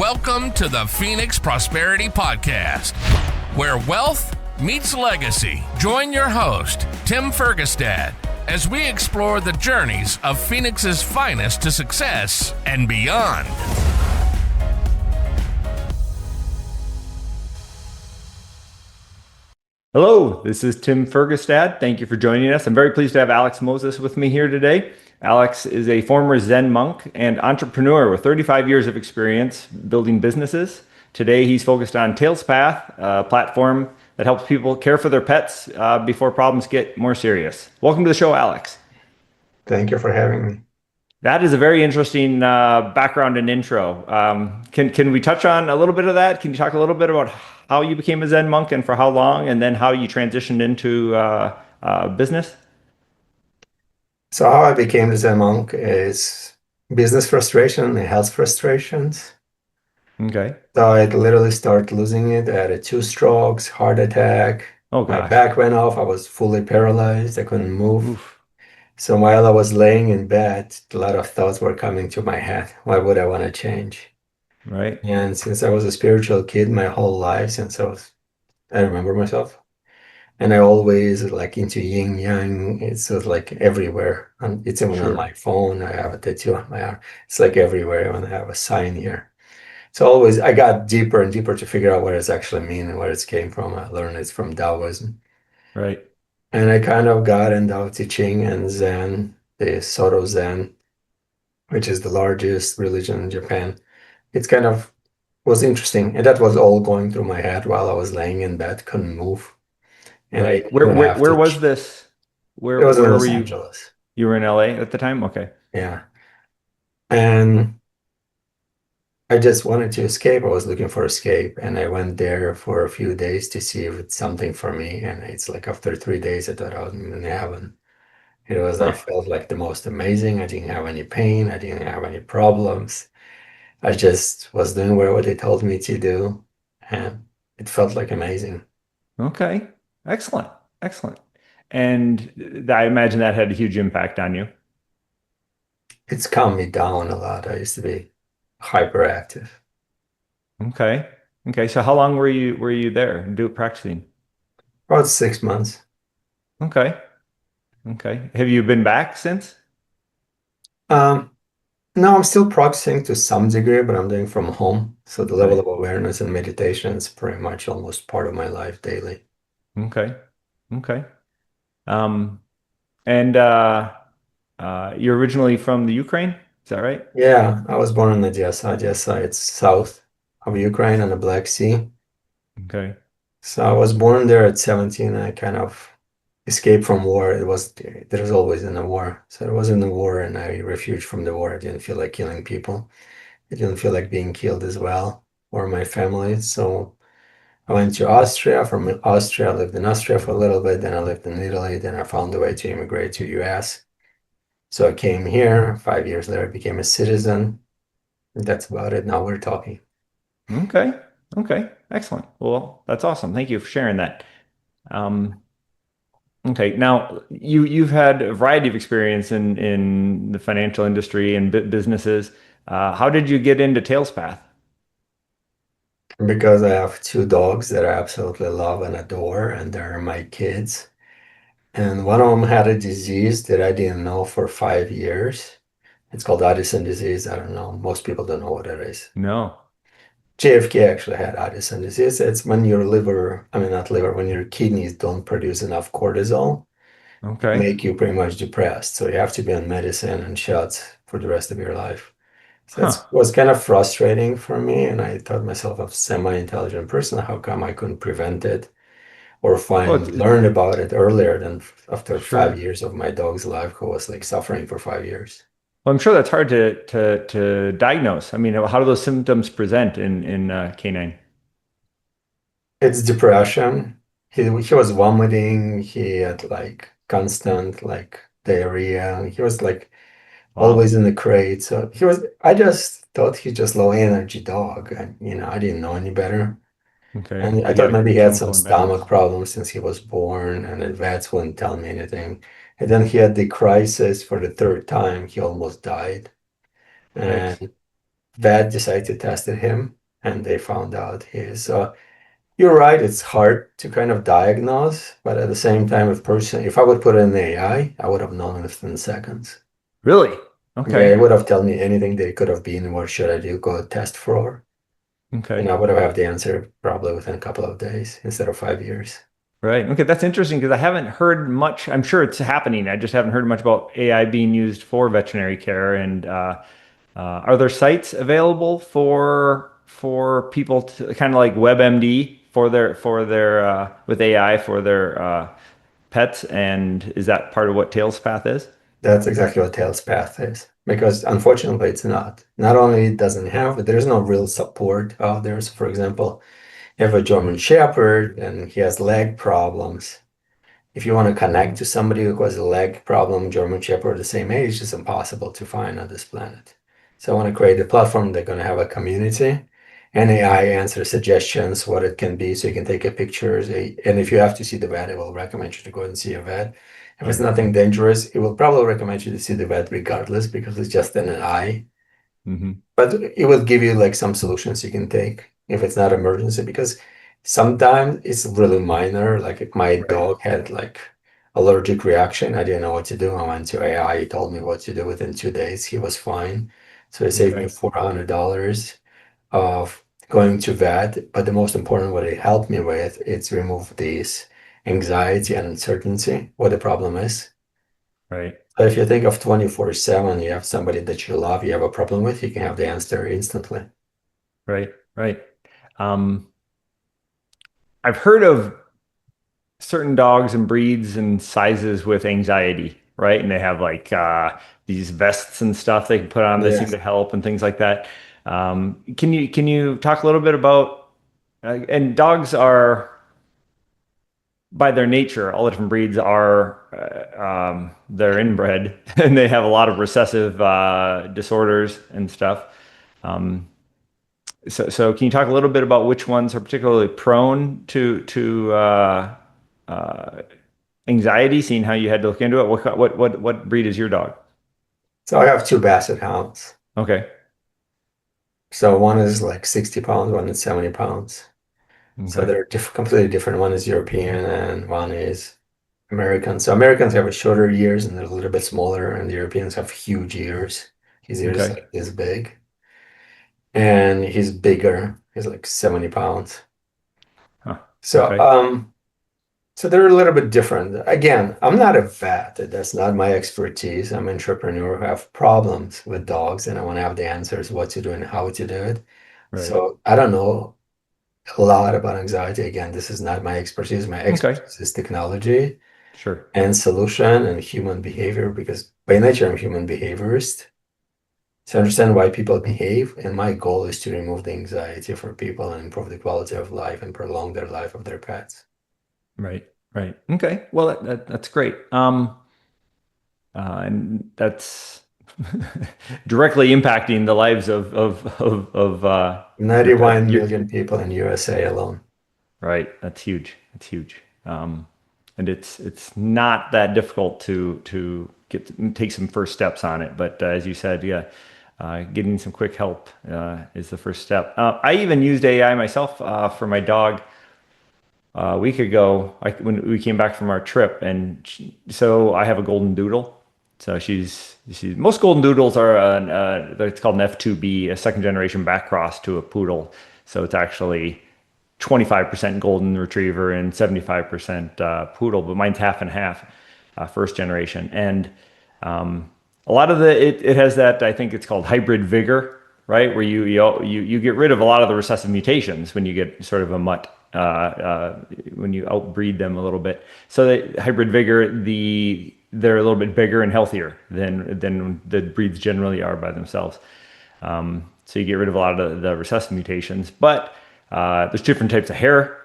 Welcome to the Phoenix Prosperity Podcast, where wealth meets legacy. Join your host, Tim Fergestad, as we explore the journeys of Phoenix's finest to success and beyond. Hello, this is Tim Fergestad. Thank you for joining us. I'm very pleased to have Alex Moses with me here today. Alex is a former Zen monk and entrepreneur with 35 years of experience building businesses. Today, he's focused on Tailspath, a platform that helps people care for their pets before problems get more serious. Welcome to the show, Alex. Thank you for having me. That is a very interesting background and intro. Can we touch on a little bit of that? Can you talk a little bit about how you became a Zen monk and for how long, and then how you transitioned into business? So how I became a Zen monk is business frustration and health frustrations. Okay. So I literally started losing it. I had 2 strokes, heart attack. Oh, My gosh. back went off. I was fully paralyzed. I couldn't move. Oof. So while I was laying in bed, a lot of thoughts were coming to my head. Why would I want to change? Right. And since I was a spiritual kid my whole life, I remember myself. And I always like into yin yang. It's just like everywhere. It's even on my Sure. phone. I have a tattoo on my arm. It's like everywhere when I have a sign here. So always I got deeper and deeper to figure out what it actually means and where it came from. I learned it's from Taoism. Right. And I kind of got into Tao Te Ching and Zen, the Soto Zen, which is the largest religion in Japan. It's kind of was interesting. And that was all going through my head while I was laying in bed, couldn't move. And I Right. Where would where have where to, was this? it was in Where were Los you? Angeles. You were in LA at the time? Okay. Yeah. And I just wanted to escape. I was looking for escape. And I went there for a few days to see if it's something for me. And it's like after 3 days, I thought I was in heaven. I Huh. felt like the most amazing. I didn't have any pain. I didn't have any problems. I just was doing what they told me to do. And it felt like amazing. Okay. Excellent. Excellent. And I imagine that had a huge impact on you. It's calmed me down a lot. I used to be hyperactive. Okay. Okay. So how long were you there practicing? About 6 months. Okay. Okay. Have you been back since? Um, no, I'm still practicing to some degree, but I'm doing from home. So the level Right. of awareness and meditation is pretty much almost part of my life daily. Okay. Okay. Um, and you're originally from the Ukraine, is that right? Yeah, I was born in Odessa. Odessa, it's south of Ukraine on the Black Sea. Okay. So I was born there at 17. I kind of escaped from war. There was always in a war. So I was in the war and I refuged from the war. I didn't feel like killing people. I didn't feel like being killed as well, or my family. So I went to Austria. From Austria, I lived in Austria for a little bit. Then I lived in Italy. Then I found a way to immigrate to US. So I came here. 5 years later, I became a citizen. That's about it. Now we're talking. Okay. Okay. Excellent. Well, that's awesome. Thank you for sharing that. Um, okay. Now you've had a variety of experience in the financial industry and businesses. How did you get into Tailspath? Because I have 2 dogs that I absolutely love and adore, and they're my kids. And one of them had a disease that I didn't know for 5 years. It's called Addison disease. I don't know. Most people don't know what it is. No. JFK actually had Addison disease. It's when your liver, I mean, not liver, when your kidneys don't produce enough cortisol, Okay. make you pretty much depressed. So you have to be on medicine and shots for the rest of your life. So that Huh. was kind of frustrating for me. And I thought myself a semi-intelligent person. How come I couldn't prevent it or Well, learn about it earlier than after five sure. years of my dog's life, who was like suffering for 5 years? Well, I'm sure that's hard to diagnose. I mean, how do those symptoms present in canine? It's depression. He was vomiting. He had like constant like diarrhea. He was like Wow. always in the crate. So I just thought he just low energy dog. And, I didn't know any better. Okay. And I Did he thought have maybe he had some chemical stomach imbalance? problems since he was born and the vets wouldn't tell me anything. And then he had the crisis for the 3rd time. He almost died. Yikes. And vet decided to test him, and they found out he is. So you're right, it's hard to kind of diagnose, but at the same time, if I would put it in AI, I would have known within seconds. Really? Yeah, it Okay. would have told me anything that it could have been. What should I do? Go test for? And Okay. I would have had the answer probably within a couple of days instead of 5 years. Right. Okay. That's interesting because I haven't heard much. I'm sure it's happening. I just haven't heard much about AI being used for veterinary care. And are there sites available for people to kind of like WebMD for their with AI for their pets? And is that part of what Tailspath is? That's exactly what Tailspath is. Because unfortunately, it's not. Not only it doesn't have, but there's no real support out there. So, for example, you have a German Shepherd and he has leg problems. If you want to connect to somebody who has a leg problem, German Shepherd, the same age, it's impossible to find on this planet. So I want to create a platform. They're going to have a community and AI answer suggestions, what it can be. So you can take a pictures. And if you have to see the vet, it will recommend you to go and see a vet. If it's Right. nothing dangerous, it will probably recommend you to see the vet regardless because it's just an eye. Hmm. But it will give you like some solutions you can take if it's not emergency because sometimes it's really minor. Like if my Right. dog had like allergic reaction, I didn't know what to do. I went to AI, he told me what to do within 2 days. He was fine. So it saved me Okay. $400 of going to vet. But the most important what it helped me with, it's remove this anxiety and uncertainty, what the problem is. Right. So if you think of 24/7, you have somebody that you love, you have a problem with, you can have the answer instantly. Right. Right. Um, I've heard of certain dogs and breeds and sizes with anxiety, right? And they have like these vests and stuff they can put on. They seem Yes. to help and things like that. Can you talk a little bit about and dogs are by their nature, all the different breeds are they're inbred and they have a lot of recessive disorders and stuff. Um, so can you talk a little bit about which ones are particularly prone to uh, anxiety, seeing how you had to look into it? What breed is your dog? So I have two basset hounds. Okay. So one is like 60 pounds, one is 70 pounds. So Okay. they're completely different. One is European and one is American. So Americans have a shorter ears and they're a little bit smaller, and the Europeans have huge ears. His ears Okay. like this big. And he's bigger. He's like 70 pounds. Huh. So Okay. so they're a little bit different. Again, I'm not a vet. That's not my expertise. I'm an entrepreneur who have problems with dogs and I want to have the answers, what to do and how to do it. Right. So I don't know a lot about anxiety. Again, this is not my expertise. My Okay. expertise is technology Sure. and solution and human behavior because by nature I'm a human behaviorist. To understand why people behave, and my goal is to remove the anxiety for people and improve the quality of life and prolong their life of their pets. Right. Right. Okay. Well, that's great. And that's directly impacting the lives of your pet. 91 million people in USA alone. Right. That's huge. That's huge. And it's not that difficult to take some first steps on it. But as you said, yeah, getting some quick help is the first step. I even used AI myself for my dog a week ago, when we came back from our trip, and so I have a golden doodle. So she's most golden doodles are it's called an F2B, a second generation back cross to a poodle. So it's actually 25% golden retriever and 75% poodle, but mine's half and half, first generation. And a lot of it has that, I think it's called hybrid vigor, right? Where you get rid of a lot of the recessive mutations when you get sort of a mutt, when you outbreed them a little bit. So the hybrid vigor, they're a little bit bigger and healthier than the breeds generally are by themselves. So you get rid of a lot of the recessive mutations, but there's different types of hair.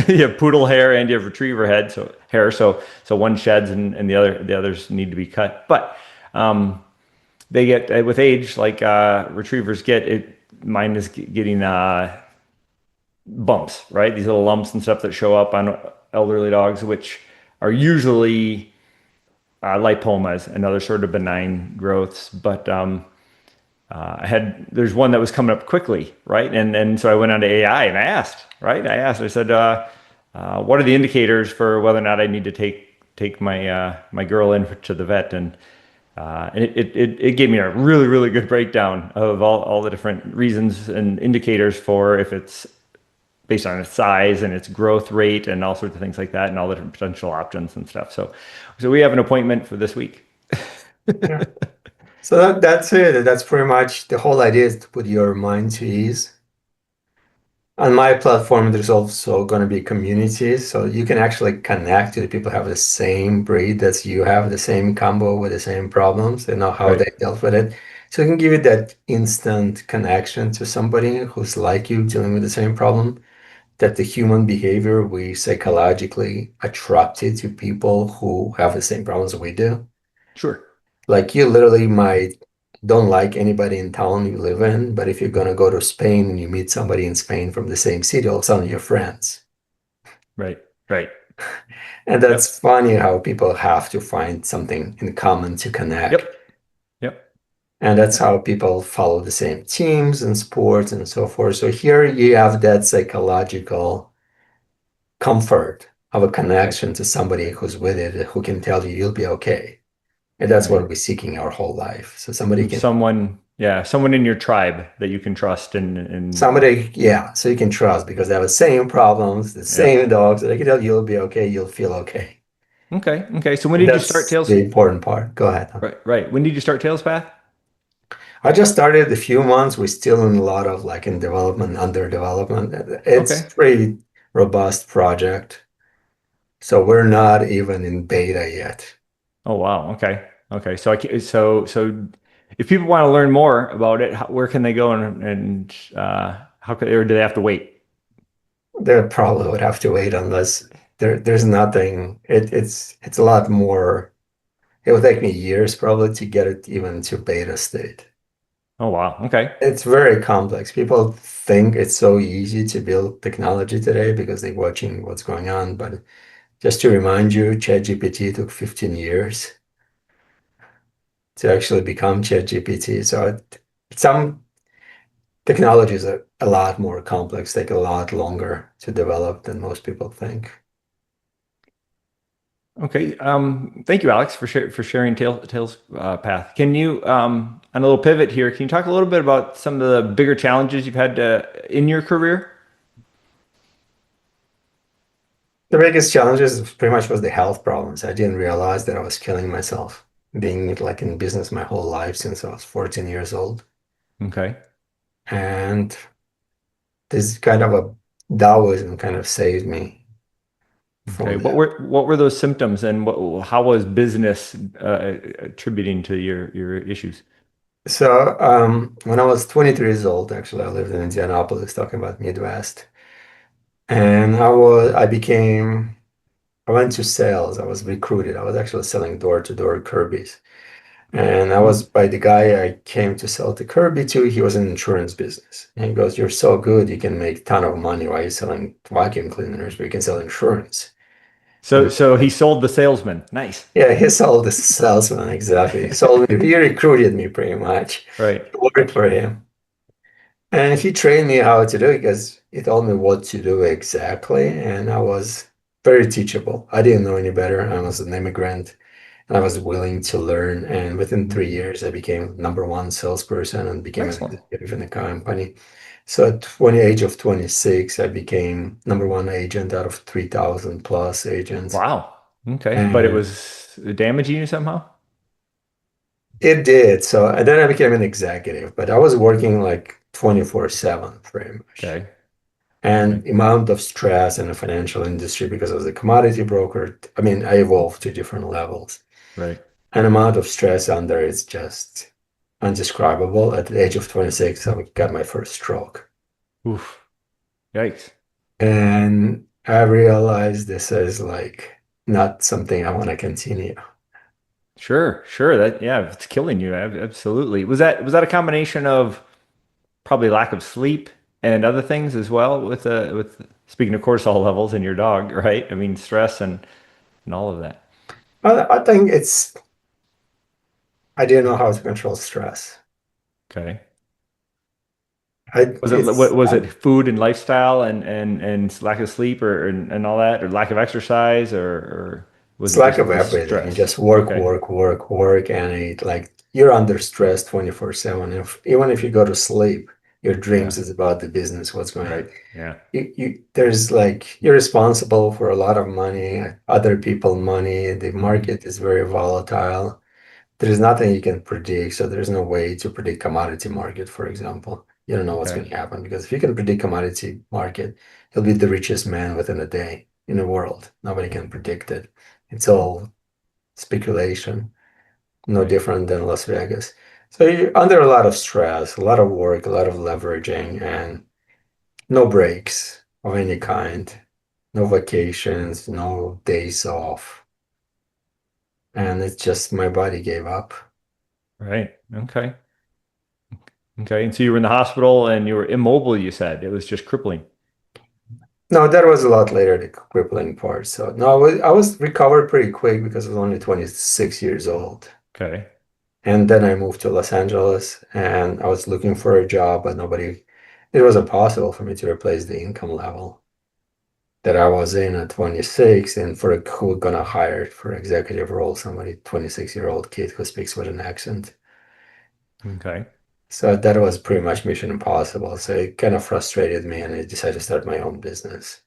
You have poodle hair and you have retriever head, so hair. So one sheds and the others need to be cut. But they get with age, like retrievers get it. Mine is getting bumps, right? These little lumps and stuff that show up on elderly dogs, which are usually lipomas and other sort of benign growths. But there's one that was coming up quickly, right? And so I went on to AI and I asked, right? I said, what are the indicators for whether or not I need to take my girl in to the vet? And it gave me a really good breakdown of all the different reasons and indicators for if it's based on its size and its growth rate and all sorts of things like that, and all the different potential options and stuff. So we have an appointment for this week. Yeah. So that's it. That's pretty much the whole idea, is to put your mind to ease. On my platform, there's also going to be communities, so you can actually connect to the people who have the same breed as you have, the same combo with the same problems. They know how Right. they dealt with it. So it can give you that instant connection to somebody who's like you, dealing with the same problem. That the human behavior, we psychologically attracted to people who have the same problems we do. Sure. Like you literally might don't like anybody in town you live in, but if you're gonna go to Spain and you meet somebody in Spain from the same city, all of a sudden you're friends. Right. Right. And Yep. that's funny how people have to find something in common to connect. Yep. Yep. And that's how people follow the same teams and sports and so forth. So here you have that psychological comfort of a Right. connection to somebody who's with it, who can tell you you'll be okay. And that's Right. what we're seeking our whole life. So somebody And can someone, yeah, someone in your tribe that you can trust and Somebody, yeah, so you can trust because they have the same problems, the yeah. same dogs. They can tell you you'll be okay, you'll feel okay. Okay. Okay. So when And did you start that's Tails? the important part. Go ahead. Right. Right. When did you start Tailspath? I just started a few months. We're still in a lot of like in development, under development. It's Okay. pretty robust project. So we're not even in beta yet. Oh wow. Okay. Okay. So if people want to learn more about it, where can they go and how could or do they have to wait? They probably would have to wait unless there's nothing. It's a lot more. It would take me years probably to get it even to beta state. Oh wow. Okay. It's very complex. People think it's so easy to build technology today because they're watching what's going on. But just to remind you, ChatGPT took 15 years to actually become ChatGPT. So some technologies are a lot more complex, take a lot longer to develop than most people think. Okay. Thank you, Alex, for sharing Tails path. Can you on a little pivot here? Can you talk a little bit about some of the bigger challenges you've had in your career? The biggest challenges pretty much was the health problems. I didn't realize that I was killing myself, being like in business my whole life since I was 14 years old. Okay. And this kind of a Taoism kind of saved me Okay. from What that. were those symptoms and how was business attributing to your issues? So when I was 23 years old, actually, I lived in Indianapolis, talking about Midwest, and I went to sales. I was recruited. I was actually selling door-to-door Kirby's, and I was Hmm. by the guy I came to sell the Kirby to. He was in insurance business, and he goes, "You're so good, you can make a ton of money. Why are you selling vacuum cleaners? But you can sell insurance." So And so he sold the salesman. Nice. yeah, he sold the salesman, exactly. He sold me, he recruited me pretty much. Right. I worked for him. And he trained me how to do it because he told me what to do exactly. And I was very teachable. I didn't know any better. I was an immigrant and I was willing to learn. And within 3 years, I became number one salesperson and became an Excellent. executive in the company. So at 20 age of 26, I became number one agent out of 3,000 plus agents. Wow. Okay. But it And was damaging you somehow? it did. So and then I became an executive, but I was working like 24/7 pretty much. Okay. And Okay. amount of stress in the financial industry because I was a commodity broker. I mean, I evolved to different levels. Right. And amount of stress under it's just undescribable. At the age of 26, I got my first stroke. Oof. Yikes. And I realized this is like not something I want to continue. Sure. Sure. That yeah, it's killing you. Absolutely. Was that a combination of probably lack of sleep and other things as well with speaking of cortisol levels in your dog, right? I mean, stress and all of that. I think I didn't know how to control stress. Okay. I Was it what it's was it food and lifestyle and lack of sleep and all that or lack of exercise or was It's it lack just of the everything. You stress? just work, Okay. work, work, work, and it like you're under stress 24/7. If even if you go to sleep, your Yeah. dreams is about the business, what's going on. Right. Yeah. You there's like you're responsible for a lot of money, other people money. The Hmm. market is very volatile. There's nothing you can predict, so there's no way to predict commodity market, for example. You don't know what's Okay. going to happen because if you can predict commodity market, you'll be the richest man within a day in the world. Nobody can predict it. It's all speculation, no Right. different than Las Vegas. So you're under a lot of stress, a lot of work, a lot of leveraging, and no breaks of any kind, no vacations, no days off. And it's just my body gave up. Right. Okay. Okay. And so you were in the hospital and you were immobile, you said. It was just crippling. No, that was a lot later, the crippling part. So no, I was recovered pretty quick because I was only 26 years old. Okay. And then I moved to Los Angeles and I was looking for a job, but it wasn't possible for me to replace the income level that I was in at 26 and for who gonna hire for executive role, somebody 26-year-old kid who speaks with an accent. Okay. So that was pretty much mission impossible. So it kind of frustrated me and I decided to start my own business.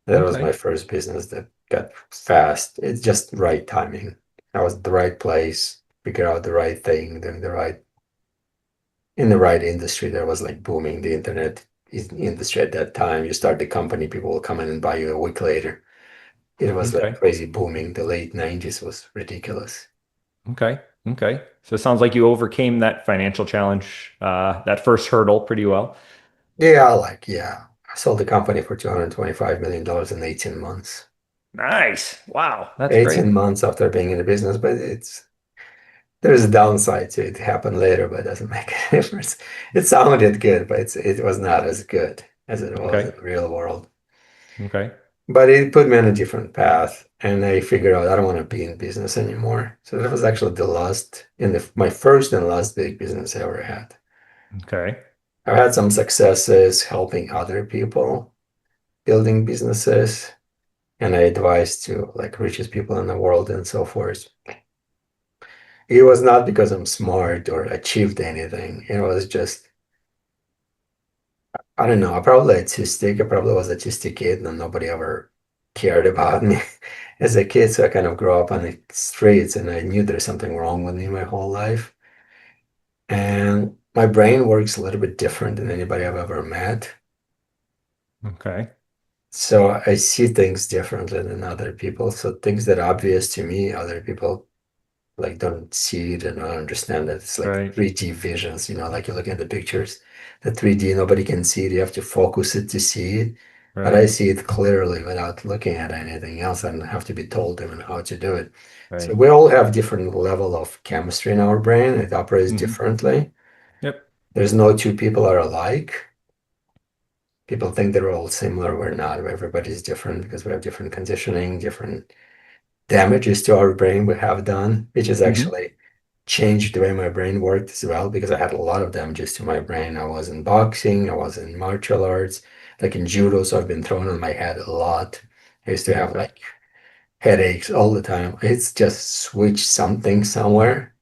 That was Okay. my first business that got fast. It's just right timing. I was at the right place, figure out the right thing, doing the right in the right industry that was like booming. The internet industry at that time. You start the company, people will come in and buy you a week later. It was like Okay. crazy booming. The late 90s was ridiculous. Okay. Okay. So it sounds like you overcame that financial challenge, that first hurdle pretty well. Yeah. I sold the company for $225 million in 18 months. Nice. Wow. That's great. 18 months after being in the business, but there's a downside to it. It happened later, but it doesn't make a difference. It sounded good, but it was not as good as it was Okay. in the real world. Okay. But it put me on a different path, and I figured out I don't want to be in business anymore. So that was actually my first and last big business I ever had. Okay. I've had some successes helping other people building businesses, and I advise to like richest people in the world and so forth. It was not because I'm smart or achieved anything. It was just, I don't know, I probably autistic. I probably was autistic kid and nobody ever cared about me as a kid. So I kind of grew up on the streets and I knew there's something wrong with me my whole life. And my brain works a little bit different than anybody I've ever met. Okay. So I see things differently than other people. So things that are obvious to me, other people like don't see it and don't understand that it's like Right. 3D visions, like you're looking at the pictures, the 3D, nobody can see it. You have to focus it to see it. But I Right. see it clearly without looking at anything else. I don't have to be told even how to do it. So Right. we all have different level of chemistry in our brain. It operates Hmm. differently. Yep. There's no two people are alike. People think they're all similar. We're not. Everybody's different because we have different conditioning, different damages to our brain we have done, which has Hmm. actually changed the way my brain worked as well because I had a lot of damages to my brain. I was in boxing, I was in martial arts, like in judo, so I've been thrown on my head a lot. I used to have Okay. like headaches all the time. It's just switched something somewhere.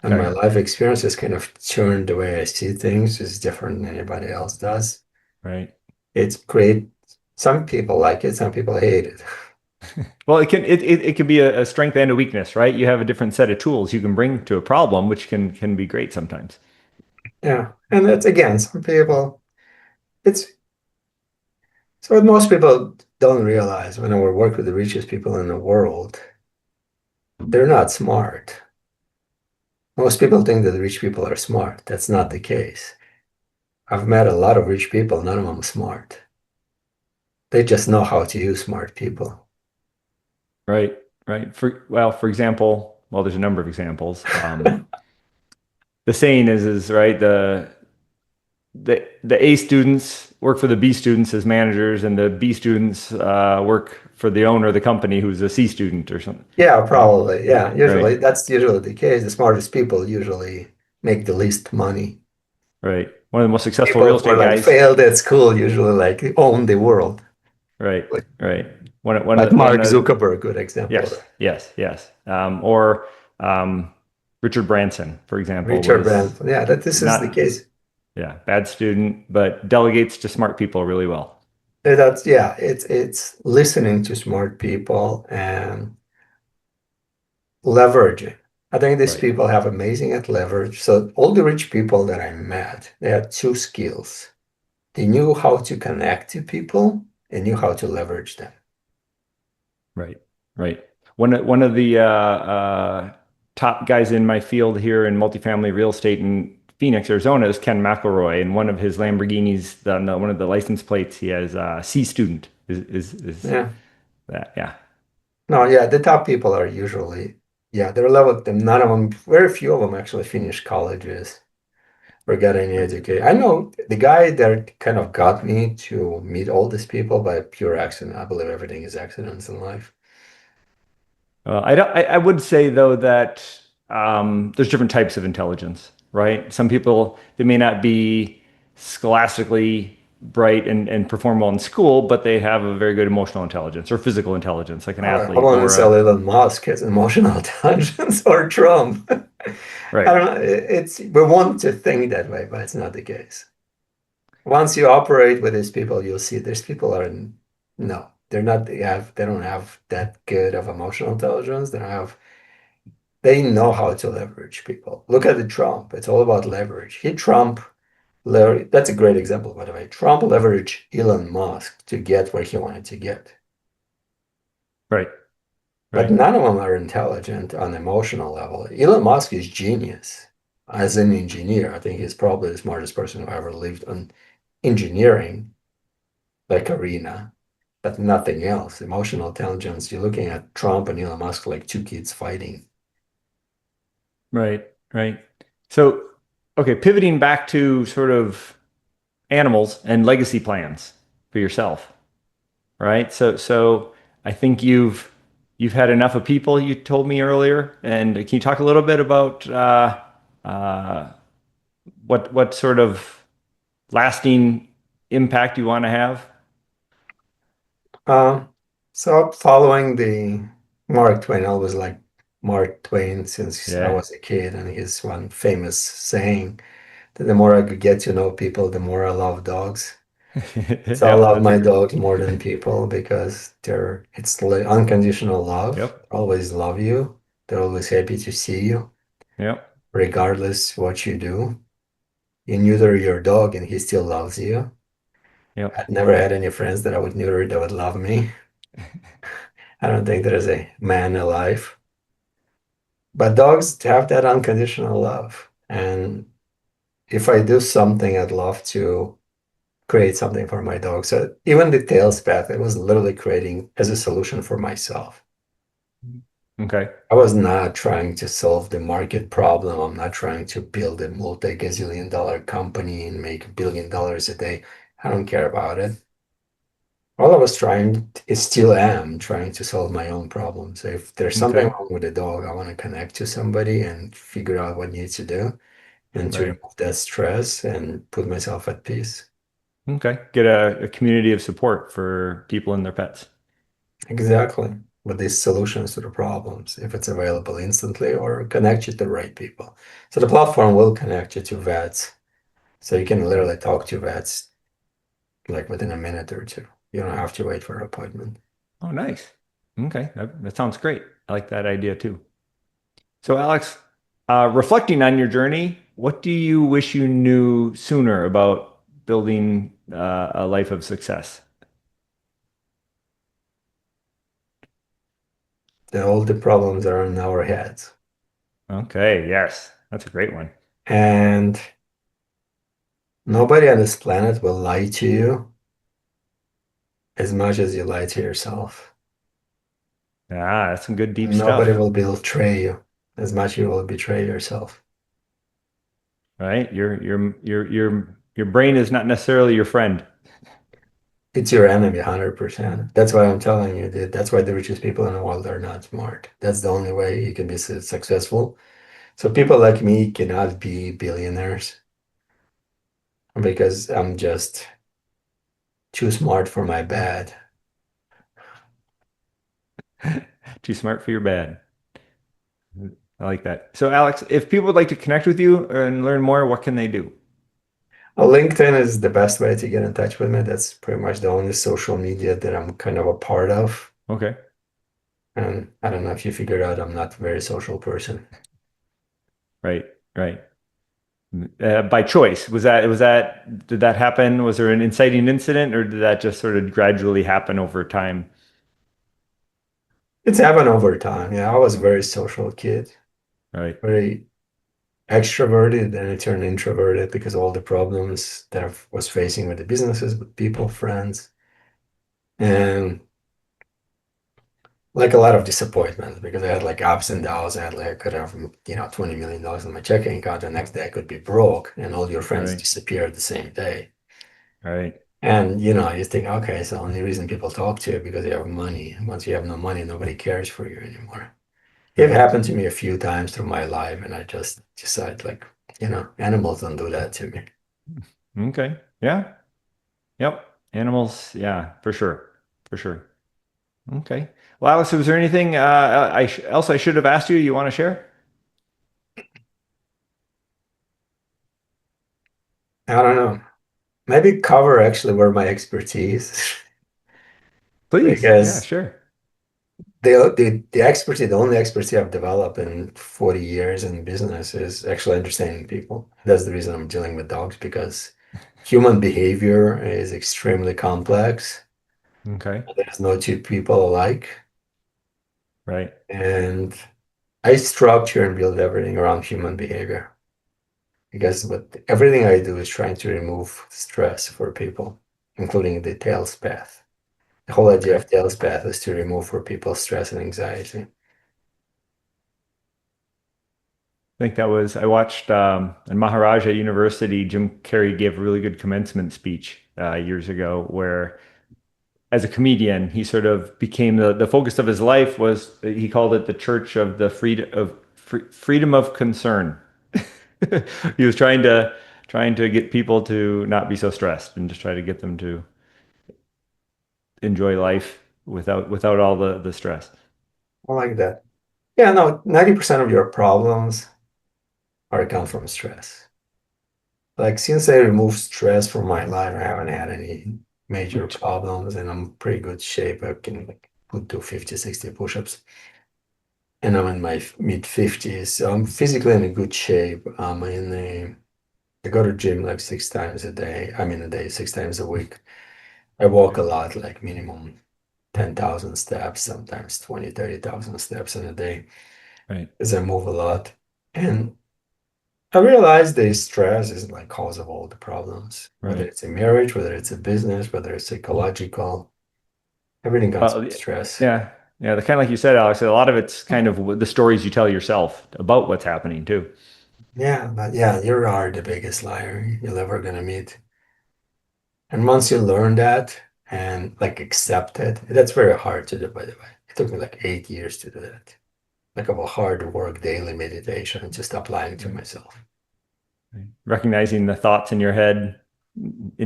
And my Okay. life experience has kind of turned the way I see things is different than anybody else does. Right. It's great. Some people like it, some people hate it. Well, it can be a strength and a weakness, right? You have a different set of tools you can bring to a problem, which can be great sometimes. Yeah. And that's again, some people, it's so what most people don't realize when I work with the richest people in the world, they're not smart. Most people think that the rich people are smart. That's not the case. I've met a lot of rich people, none of them smart. They just know how to use smart people. Right. Right. For example, well, there's a number of examples. The saying is right, the A students work for the B students as managers, and the B students work for the owner of the company who's a C student or something. Yeah, Right. probably. Yeah, Right. usually that's usually the case. The smartest people usually Right. make the least money. Right. One of the most successful People real who are estate like guys. failed at school usually like own the world. Right. Like Right. One of like the Mark one of Zuckerberg, good example of yes, that. yes, yes. Or Richard Branson, for example, Richard was Branson. Yeah, that this is the not case. yeah, bad student, but delegates to smart people really well. That's yeah, it's listening to smart people and leveraging. I think these Right. people have amazing at leverage. So all the rich people that I met, they had two skills. They knew how to connect to people and knew how to leverage them. Right. Right. One of the top guys in my field here in multifamily real estate in Phoenix, Arizona, is Ken McElroy, and one of his Lamborghinis, one of the license plates, he has C student. Is Yeah. that? Yeah. No, yeah, the top people are usually, yeah, they're level them. None of them, very few of them actually finish colleges or get any education. I know the guy that kind of got me to meet all these people by pure accident. I believe everything is accidents in life. I don't. I would say though that there's different types of intelligence, right? Some people they may not be scholastically bright and perform well in school, but they have a very good emotional intelligence or physical intelligence, like an I athlete want to or sell a Elon Musk as emotional intelligence or Trump. I right, don't know. It's we want to think that way, but it's not the case. Once you operate with these people, you'll see these people are no, they're not. They don't have that good of emotional intelligence. They know how to leverage people. Look at the Trump. It's all about leverage. That's a great example, by the way. Trump leveraged Elon Musk to get where he wanted to get. right, But right. none of them are intelligent on emotional level. Elon Musk is genius as an engineer. I think he's probably the smartest person who ever lived on engineering like arena, but nothing else. Emotional intelligence, you're looking at Trump and Elon Musk like two kids fighting. Right, right. So, okay, pivoting back to sort of animals and legacy plans for yourself, right? So I think you've had enough of people, you told me earlier, and can you talk a little bit about uh, what sort of lasting impact you want to have? Um, so following the Mark Twain, I always like Mark Twain since I Yeah. was a kid, and his one famous saying that the more I could get to know people, the more I love dogs. So I Yep, love that's a my great. dogs more than people because it's like unconditional love. Yep, They always love you. They're always happy to see you, yep, regardless what you do. You neuter your dog and he still loves you. yep. I've never had any friends that I would neuter that would love me. I don't think there is a man alive. But dogs have that unconditional love. And if I do something, I'd love to create something for my dog. So even the Tailspath, it was literally creating as a solution for myself. Okay, I was not trying to solve the market problem. I'm not trying to build a multi-gazillion dollar company and make $1 billion a day. I don't care about it. All I was trying, is still am trying to solve my own problems. So if there's something okay, wrong with the dog, I want to connect to somebody and figure out what needs to do and to right. remove that stress and put myself at peace. Okay. Get a community of support for people and their pets. Exactly. With these solutions to the problems, if it's available instantly or connect you to the right people. So the platform will connect you to vets. So you can Right. literally talk to vets like within a minute or two. You don't have to wait for an appointment. Oh, nice. Okay, that sounds great. I like that idea too. So, Alex, reflecting on your journey, what do you wish you knew sooner about building a life of success? All the problems are in our heads. Okay, yes, that's a great one. And nobody on this planet will lie to you as much as you lie to yourself. Ah, that's some good deep Nobody stuff, will betray you as much you will betray yourself. right? Your brain is not necessarily your friend. It's your enemy, 100%. That's why I'm telling you that that's why the richest people in the world are not smart. That's the only way you can be successful. So people like me cannot be billionaires because I'm just too smart for my bad. Too smart for your bad. I like that. So, Alex, if people would like to connect with you and learn more, what can they do? LinkedIn is the best way to get in touch with me. That's pretty much the only social media that I'm kind of a part of. Okay. And I don't know if you figured out I'm not a very social person. Right. Right. By choice. Did that happen? Was there an inciting incident or did that just sort of gradually happen over time? It's happened over time. Yeah, I was a very social kid, Right. very extroverted, and I turned introverted because of all the problems that I was facing with the businesses, with people, friends, and like a lot of disappointment because I had like ups and downs. I could have, $20 million in my checking account. The next day I could be broke and all your friends Right. disappear the same day. Right. And you think, okay, so the only reason people talk to you because you have money. Once you have no money, nobody cares for you anymore. It Right. happened to me a few times through my life, and I just decided like, animals don't do that to me. Okay. Yeah. Yep. Animals. Yeah, for sure. For sure. Okay. Well, Alex, was there anything else I should have asked you want to share? I don't know. Maybe cover actually were my expertise Please. Yeah, because sure. the only expertise I've developed in 40 years in business is actually understanding people. That's the reason I'm dealing with dogs because human behavior is extremely complex. Okay. There's no two people alike. Right. And I structure and build everything around human behavior because everything I do is trying to remove stress for people, including the Tailspath. The whole idea Okay. of Tailspath is to remove for people stress and anxiety. I think that was, I watched in Maharaja University, Jim Carrey gave a really good commencement speech years ago where as a comedian, he sort of became the focus of his life was he called it the church of the freedom of concern. He was trying to get people to not be so stressed and just try to get them to enjoy life without all the stress. I like that. Yeah, no, 90% of your problems are come from stress. Like since I removed stress from my life, I haven't had any major Which problems and I'm pretty good shape. I can like do 50, 60 push-ups. And I'm in my mid 50s, so I'm physically in a good shape. I go to gym like 6 times a day. I mean, a day, 6 times a week. I walk a lot, like minimum 10,000 steps, sometimes 20, 30,000 steps in a day right, as I move a lot. And I realized the stress is like cause of all the problems, whether right. it's a marriage, whether it's a business, whether it's psychological, everything comes Well, from stress. yeah, yeah. The kind of like you said, Alex. A lot of it's kind of the stories you tell yourself about what's happening too. Yeah, but yeah, you are the biggest liar you're ever gonna meet. And once you learn that and like accept it, that's very hard to do, by the way. It took me like 8 years to do that. Like of a hard work, daily meditation, just applying to Right. myself. Right. Recognizing the thoughts in your head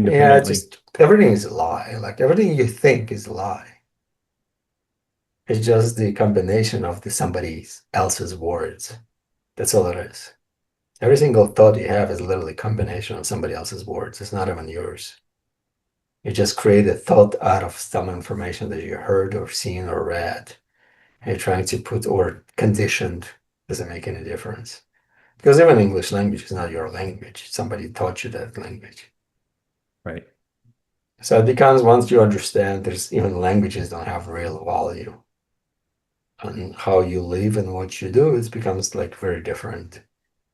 Yeah, it's independently. just everything is a lie. Like everything you think is a lie. It's just the combination of somebody else's words. That's all it is. Every single thought you have is literally a combination of somebody else's words. It's not even yours. You just create a thought out of some information that you heard or seen or read. And you're trying to put or conditioned. Doesn't make any difference. Because even English language is not your language. Somebody taught you that language. Right, So it becomes once you understand there's even languages don't have real value on how you live and what you do, it becomes like very different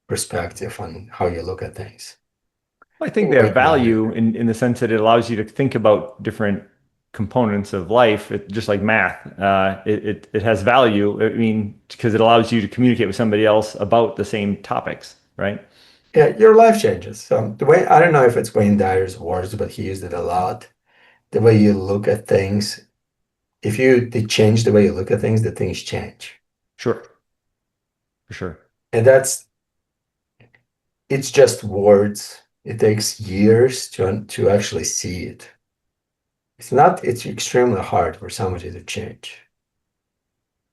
perspective on how you look at things. I think they What have you value. value in the sense that it allows you to think about different components of life. Just like math, it has value. I mean, because it allows you to communicate with somebody else about the same topics, right? Yeah, your life changes. So the way I don't know if it's Wayne Dyer's words, but he used it a lot. The way you look at things, if you change the way you look at things, the things change. Sure, for sure. And it's just words. It takes years to actually see it. It's extremely hard for somebody to change.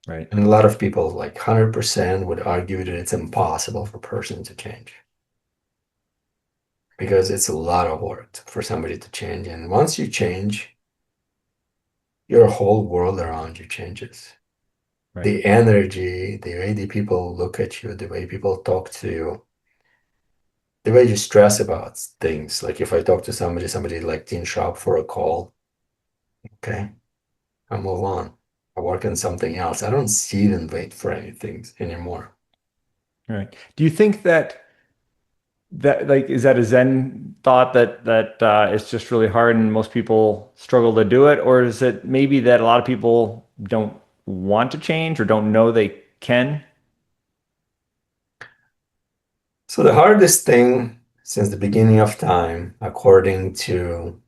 Right. And a lot of people, like 100%, would argue that it's impossible for a person to change. Because it's a lot of work for somebody to change. And once you change, your whole world around you changes. Right. The energy, the way the people look at you, the way people talk to you, the way you stress about things. Like if I talk to somebody like didn't show up for a call, okay, I move on. I work on something else. I don't sit and wait for anything anymore. Right. Do you think that like is that a Zen thought that it's just really hard and most people struggle to do it, or is it maybe that a lot of people don't want to change or don't know they can? So the hardest thing since the beginning of time, according to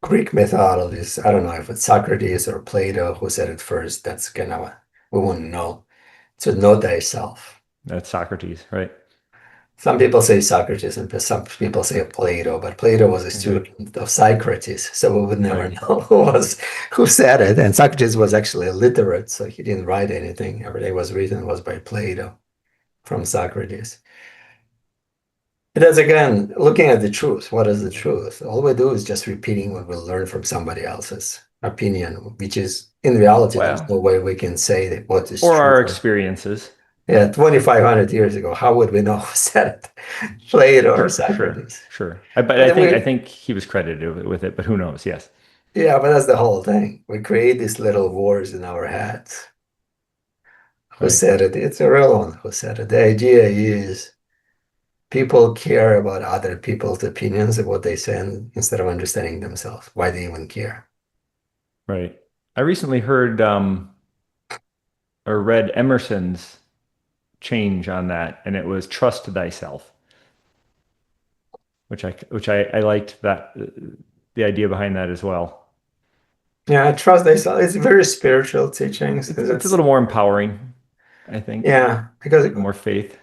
Greek mythologies, I don't know if it's Socrates or Plato who said it first. That's kind of we wouldn't know. To know thyself. That's Socrates, right? Some people say Socrates and some people say Plato, but Plato was a student of Socrates, so we would never know who said it. And Socrates was actually illiterate, so he didn't write anything. Everything was written was by Plato from Socrates. It is again looking at the truth. What is the truth? All we do is just repeating what we learned from somebody else's opinion, which is in reality, there's no way we can say that what is or true. our experiences. Yeah, 2,500 years ago, how would we know who said it? Plato or Socrates? Sure. But I think he was credited with it, but who knows? Yes. Yeah, but that's the whole thing. We create these little wars in our heads. Who said it? It's irrelevant who said it. The idea is people care about other people's opinions of what they say instead of understanding themselves, why they even care. Right. I recently heard or read Emerson's change on that, and it was trust thyself, which I liked that the idea behind that as well. Yeah, trust thyself. It's very spiritual teachings. It's a little more empowering, I think. Yeah, because more faith.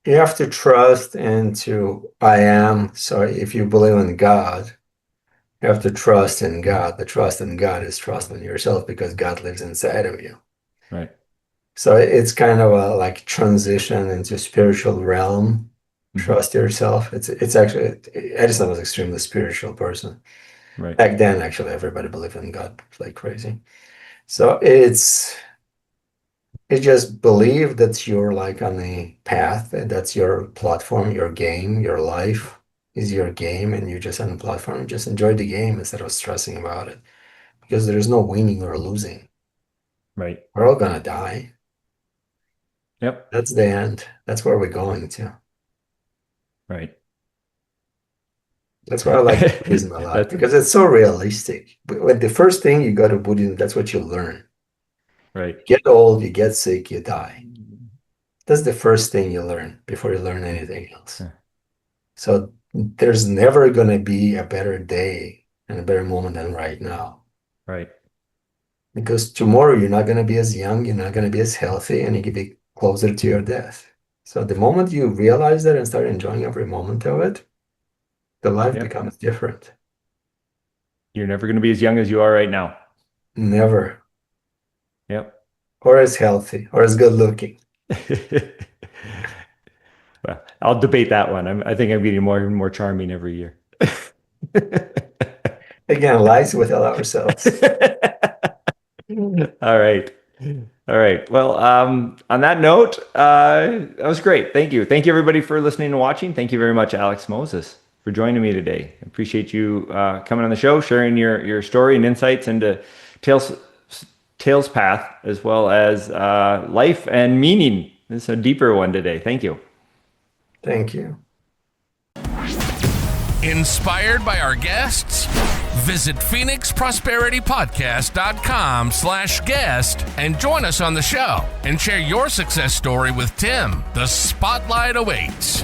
You have to trust into I am. So if you believe in God, you have to trust in God. The trust in God is trust in yourself because God lives inside of you. Right. So it's kind of a like transition into spiritual realm. Trust yourself. It's actually Edison was an extremely spiritual person. Right. Back then, actually, everybody believed in God like crazy. So it's just believe that you're like on the path, and that's your platform, your game, your life is your game, and you're just on the platform. Just enjoy the game instead of stressing about it, because there is no winning or losing. Right. We're all gonna die. Yep. That's the end. That's where we're going to. Right. That's why I like Buddhism a lot, because it's so realistic. But the first thing you go to Buddhism, that's what you learn. Right. You get old, you get sick, you die. That's the first thing you learn before you learn anything else. Yeah. So there's never going to be a better day and a better moment than right now. Right. Because tomorrow you're not going to be as young, you're not going to be as healthy, and you can be closer to your death. So the moment you realize that and start enjoying every moment of it, the life becomes different. You're never going to be as young as you are right now. Never. Yep. Or as healthy, or as good looking. Well, I'll debate that one. I think I'm getting more and more charming every year. Again, lies we tell ourselves. All right. All right. Well, on that note, that was great. Thank you. Thank you, everybody, for listening and watching. Thank you very much, Alex Moses, for joining me today. I appreciate you coming on the show, sharing your story and insights into Tailspath, as well as life and meaning. This is a deeper one today. Thank you. Thank you. Inspired by our guests? Visit PhoenixProsperityPodcast.com/guest and join us on the show and share your success story with Tim. The spotlight awaits.